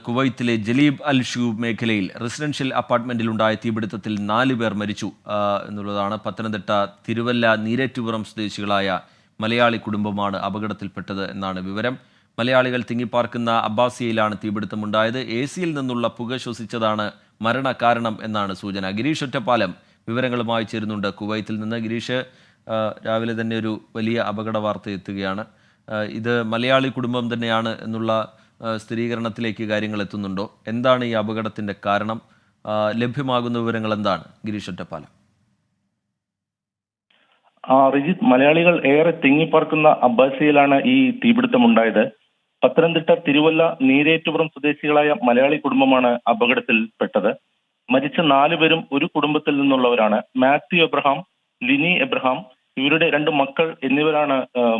കുവൈത്തിലെ Jleeb അൽ ഷൂബ് മേഖലയിൽ residential അപ്പാർട്ട്മെന്റിലുണ്ടായ തീപിടുത്തത്തിൽ 4 പേർ മരിച്ചു എന്നുള്ളതാണ്. പത്തനംതിട്ട തിരുവല്ല നീരേറ്റുപുറം സ്വദേശികളായ മലയാളി കുടുംബമാണ് അപകടത്തിൽപ്പെട്ടത് എന്നാണ് വിവരം. മലയാളികൾ തിങ്ങിപ്പാർക്കുന്ന അബ്ബാസിയയിലാണ് തീപിടുത്തമുണ്ടായത്. AC-യിൽ നിന്നുള്ള പുക ശ്വസിച്ചതാണ് മരണകാരണം എന്നാണ് സൂചന. ഗിരീഷ് ഒറ്റപ്പാലം വിവരങ്ങളുമായി ചേരുന്നുണ്ട് കുവൈത്തിൽ നിന്ന്. ഗിരീഷ്, രാവിലെ തന്നെ ഒരു വലിയ അപകട വാർത്ത എത്തുകയാണ്. ഇത് മലയാളി കുടുംബം തന്നെയാണ് എന്നുള്ള സ്ഥിരീകരണത്തിലേക്ക് കാര്യങ്ങൾ എത്തുന്നുണ്ടോ? എന്താണ് ഈ അപകടത്തിന്റെ കാരണം? ലഭ്യമാകുന്ന വിവരങ്ങൾ എന്താണ് ഗിരീഷ് ഒറ്റപ്പാലം? റിജിത്ത്, മലയാളികൾ ഏറെ തിങ്ങിപ്പാർക്കുന്ന അബ്ബാസിയയിലാണ് ഈ തീപിടുത്തമുണ്ടായത്. പത്തനംതിട്ട തിരുവല്ല നീരേറ്റുപുറം സ്വദേശികളായ മലയാളി കുടുംബമാണ് അപകടത്തിൽപ്പെട്ടത്. മരിച്ച 4 പേരും ഒരു കുടുംബത്തിൽ നിന്നുള്ളവരാണ്. മാത്യു എബ്രഹാം, ലിനി എബ്രഹാം, ഇവരുടെ 2 മക്കൾ എന്നിവരാണ്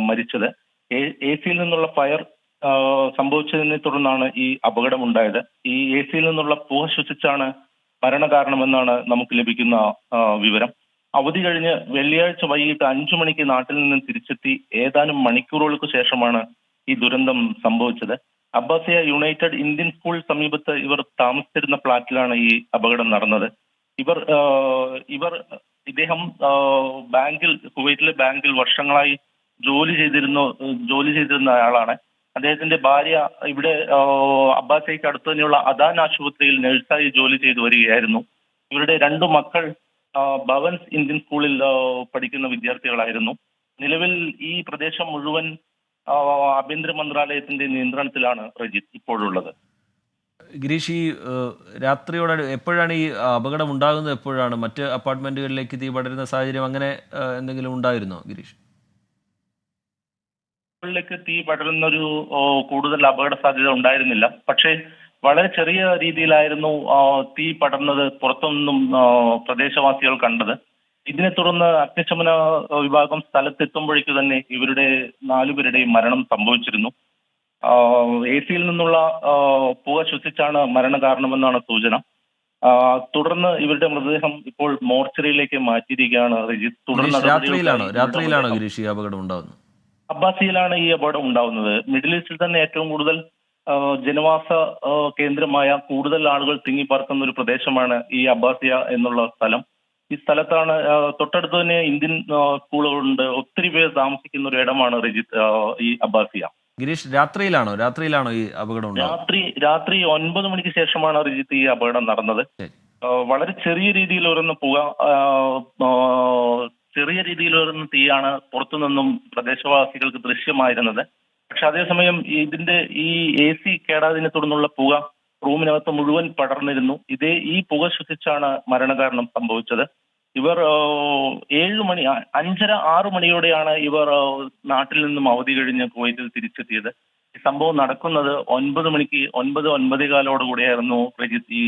മരിച്ചത്. AC-യിൽ നിന്നുള്ള ഫയർ സംഭവിച്ചതിനെ തുടർന്നാണ് ഈ അപകടമുണ്ടായത്. ഈ AC-യിൽ നിന്നുള്ള പുക ശ്വസിച്ചാണ് മരണകാരണമെന്നാണ് നമുക്ക് ലഭിക്കുന്ന വിവരം. അവധി കഴിഞ്ഞ് വെള്ളിയാഴ്ച വൈകിട്ട് 5 മണിക്ക് നാട്ടിൽ നിന്നും തിരിച്ചെത്തി ഏതാനും മണിക്കൂറുകൾക്ക് ശേഷമാണ് ഈ ദുരന്തം സംഭവിച്ചത്. അബ്ബാസിയ യുണൈറ്റഡ് ഇന്ത്യൻ സ്കൂൾ സമീപത്ത് ഇവർ താമസിച്ചിരുന്ന ഫ്ളാറ്റിലാണ് ഈ അപകടം നടന്നത്. ഇദ്ദേഹം കുവൈറ്റിലെ ബാങ്കിൽ വർഷങ്ങളായി ജോലി ചെയ്തിരുന്ന ആളാണ്. അദ്ദേഹത്തിന്റെ ഭാര്യ ഇവിടെ അബ്ബാസിയയ്ക്ക് അടുത്ത് തന്നെയുള്ള അദാൻ ആശുപത്രിയിൽ നഴ്സായി ജോലി ചെയ്തു വരികയായിരുന്നു. ഇവരുടെ 2 മക്കൾ ഭവൻസ് ഇന്ത്യൻ സ്കൂളിൽ പഠിക്കുന്ന വിദ്യാർത്ഥികളായിരുന്നു. നിലവിൽ ഈ പ്രദേശം മുഴുവൻ ആഭ്യന്തര മന്ത്രാലയത്തിന്റെ നിയന്ത്രണത്തിലാണ് റജിത്ത് ഇപ്പോഴുള്ളത്. ഗിരീഷ്, ഈ രാത്രിയോടെ എപ്പോഴാണ് ഈ അപകടം ഉണ്ടാകുന്നത്? എപ്പോഴാണ് മറ്റ് അപ്പാർട്ട്മെന്റുകളിലേക്ക് തീ പടരുന്ന സാഹചര്യം അങ്ങനെ എന്തെങ്കിലും ഉണ്ടായിരുന്നോ ഗിരീഷ്? ിലേക്ക് തീ പടരുന്ന ഒരു കൂടുതൽ അപകട സാധ്യത ഉണ്ടായിരുന്നില്ല. പക്ഷേ വളരെ ചെറിയ രീതിയിലായിരുന്നു തീ പടർന്നത് പുറത്തുനിന്നും പ്രദേശവാസികൾ കണ്ടത്. ഇതിനെ തുടർന്ന് അഗ്നിശമന വിഭാഗം സ്ഥലത്തെത്തുമ്പോഴേക്ക് തന്നെ ഇവരുടെ 4 പേരുടെയും മരണം സംഭവിച്ചിരുന്നു. AC-യിൽ നിന്നുള്ള പുക ശ്വസിച്ചാണ് മരണകാരണമെന്നാണ് സൂചന. തുടർന്ന് ഇവരുടെ മൃതദേഹം ഇപ്പോൾ മോർച്ചറിയിലേക്ക് മാറ്റിയിരിക്കുകയാണ്. രാത്രിയിലാണോ ഗിരീഷ് ഈ അപകടം ഉണ്ടാകുന്നത്? അബ്ബാസിയിലാണ് ഈ അപകടം ഉണ്ടാവുന്നത്. മിഡിൽ ഈസ്റ്റിൽ തന്നെ ഏറ്റവും കൂടുതൽ ജനവാസ കേന്ദ്രമായ കൂടുതൽ ആളുകൾ തിങ്ങിപ്പാർക്കുന്ന ഒരു പ്രദേശമാണ് ഈ അബ്ബാസിയ എന്നുള്ള സ്ഥലം. ഈ സ്ഥലത്താണ് തൊട്ടടുത്ത് തന്നെ ഇന്ത്യൻ സ്കൂളുകളുണ്ട്. ഒത്തിരി പേർ താമസിക്കുന്ന ഒരു ഇടമാണ് ഈ അബ്ബാസിയ. ഗിരീഷ്, രാത്രിയിലാണോ ഈ അപകടം? രാത്രി 9 മണിക്ക് ശേഷമാണ് റിജിത്ത് ഈ അപകടം നടന്നത്. വളരെ ചെറിയ രീതിയിൽ ഉയർന്ന തീയാണ് പുറത്തുനിന്നും പ്രദേശവാസികൾക്ക് ദൃശ്യമായിരുന്നത്. പക്ഷെ അതേസമയം ഈ AC കേടാതിനെ തുടർന്നുള്ള പുക റൂമിനകത്ത് മുഴുവൻ പടർന്നിരുന്നു. ഈ പുക ശ്വസിച്ചാണ് മരണകാരണം സംഭവിച്ചത്. ഇവർ 5:30-6 മണിയോടെയാണ് ഇവർ നാട്ടിൽ നിന്നും അവധി കഴിഞ്ഞ് കുവൈറ്റിൽ തിരിച്ചെത്തിയത്. ഈ സംഭവം നടക്കുന്നത് 9 മണിക്ക് 9-9:15 കൂടിയായിരുന്നു ഈ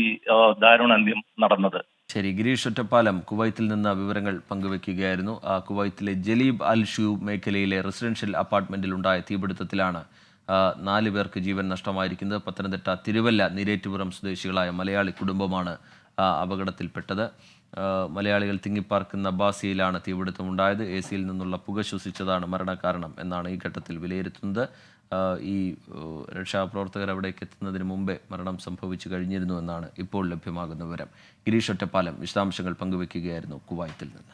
ദാരുണാന്ത്യം നടന്നത്. ശരി, ഗിരീഷ് ഒറ്റപ്പാലം കുവൈത്തിൽ നിന്ന് വിവരങ്ങൾ പങ്കുവെക്കുകയായിരുന്നു. കുവൈത്തിലെ ജലീബ് അൽ ഷൂബ് മേഖലയിലെ റെസിഡൻഷ്യൽ അപ്പാർട്ട്മെന്റിലുണ്ടായ തീപിടുത്തത്തിലാണ് 4 പേർക്ക് ജീവൻ നഷ്ടമായിരിക്കുന്നത്. പത്തനംതിട്ട തിരുവല്ല നീരേറ്റുപുറം സ്വദേശികളായ മലയാളി കുടുംബമാണ് അപകടത്തിൽപ്പെട്ടത്. മലയാളികൾ തിങ്ങിപ്പാർക്കുന്ന അബ്ബാസിയയിലാണ് തീപിടുത്തമുണ്ടായത്. AC-യിൽ നിന്നുള്ള പുക ശ്വസിച്ചതാണ് മരണകാരണം എന്നാണ് ഈ ഘട്ടത്തിൽ വിലയിരുത്തുന്നത്. ഈ രക്ഷാപ്രവർത്തകർ അവിടേക്ക് എത്തുന്നതിന് മുമ്പേ മരണം സംഭവിച്ചു കഴിഞ്ഞിരുന്നു എന്നാണ് ഇപ്പോൾ ലഭ്യമാകുന്ന വിവരം. ഗിരീഷ് ഒറ്റപ്പാലം വിശദാംശങ്ങൾ പങ്കുവെക്കുകയായിരുന്നു കുവൈത്തിൽ നിന്ന്.